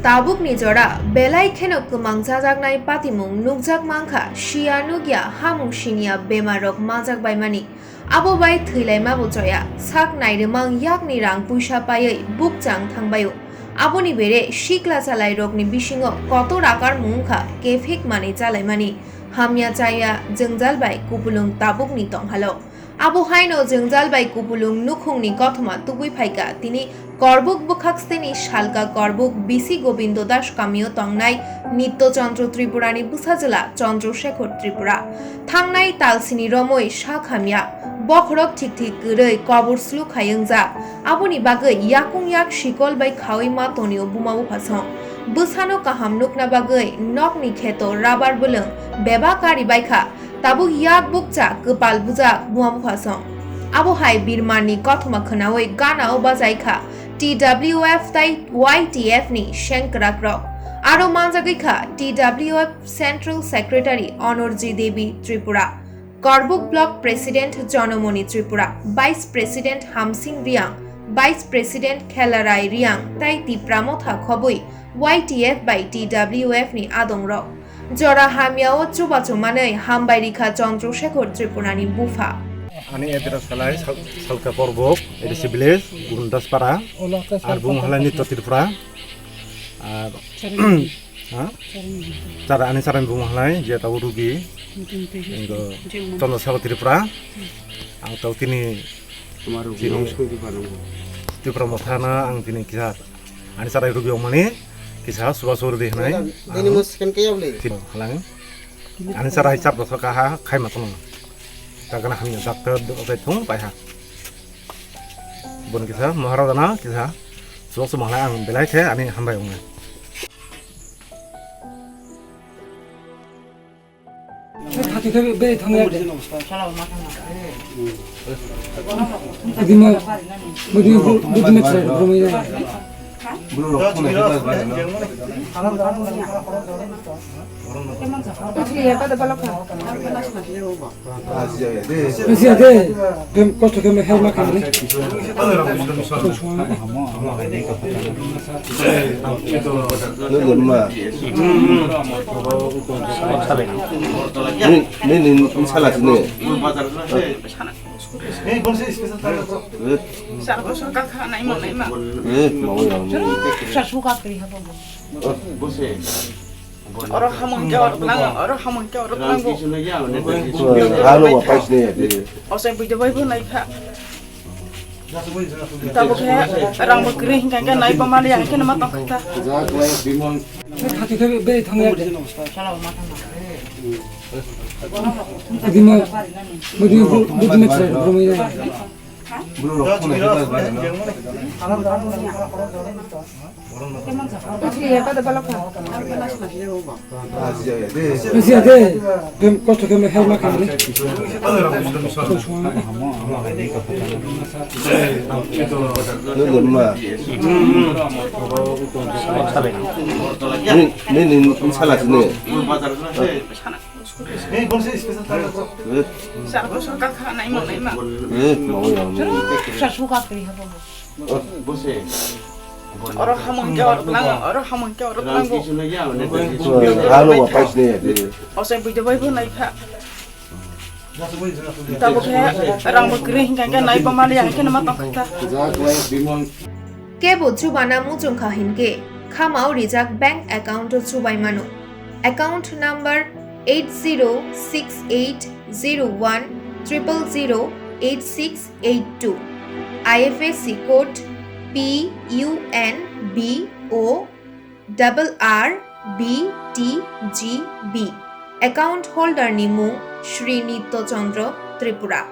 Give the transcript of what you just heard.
tabukni jora belai khenok kumang jajaknai patimung nukjak mangkha shia nugya hamung shinia bemarok majak baimani abo bai thilai ma bojoya sak nairemang yakni rang puisa paiei bukjang thangbayo aboni bere shikla chalai rokni bisingo koto rakar mungkha kefik mani chalai mani hamya chaya jengjal bai kupulung tabukni tonghalo abo haino jengjal bai kupulung nukhungni kothoma tubui phaika tini Kokborok বুখাক্সতেনি শালকা করবুক বিসি গোবিন্দ দাস কামিও তংনাই নিত্যচন্দ্র ত্রিপুরানি বুসাজলা চন্দ্রশেখর ত্রিপুরা থাংনাই তালসিনি রমই শাখামিয়া বখরক ঠিক ঠিক গরৈ কবরসলু খায়ংজা আবনি বাগৈ ইয়াকুং ইয়াক শিকল বাই খাওই মা তনিও বুমাবু ফাসং বুসানো কাহাম নুকনা বাগৈ নকনি খেত রাবার বলং বেবা কারি বাইখা তাবু ইয়াক বুকচা কপাল বুজা বুমাবু ফাসং আবহাই বীরমানি কথমা খনাওই গানাও বাজাইখা TWF tai YTF ni Shankarak aro manjagikha TWF Central Secretary Honorji Devi Tripura Korbuk Block President Jonomoni Tripura Vice President Hamsing Riang Vice President Khelarai Riang tai Tipramotha khoboi YTF by TWF ni adongrok jora hamiao chubachumanei hambairikha Chandrasekhor Tripurani bufa Ani edras kalai salka korbok edisi village gundas para ar bung halani to Tripura ar cara ani saran bung halai je tahu rugi inggo tondo sawo Tripura ang tahu tini Tripura mothana ang tini kisah ani sarai rugi omani kisah suba sur deh nai ini muskan kaya boleh halang ani sarai cap dosa kaha khai matong karena hanya dokter dokter tung payah bon kisah maharana kisah suatu malah ang belai ke ani hamba yang hati tu be thangya adi ma budi me tsare romi ya bulu ro khone hita ba na Asia de dem koto ke me helma ke ni ini salah sini Eh, bon sih spesial tahu. Sarap suka kana imo na ima. Mau yang ini Sa suka kri habo. bose Oro hamon ka oro lang go. halo apa sini ya O sa bijo bai bo nai kha. Tabo kha rang mo kri hinga ka nai pamali yang kena matang kha. hati tu be thangya Salam mata ma. adi ma budi me tsare romi ya bulu ro khone hita ba na Asia de dem koto ke me helma ke ni ini salah sini Eh, bon sih spesial tahu. Sarap suka kana imo na ima. mau yang ini Sa suka kri habo. bose Oro hamon ka oro lang go. halo apa sini ya O sa bijo bai bo nai kha. Tabo kha rang mo kri hinga ka nai pamali yang kena matang kha. Kebo chubana mujung khahinke khamao rijak bank account chubai manu account number 806801008682 IFSC code PUNBORRBTGB account holder ni mung Shri Nitto Chandra Tripura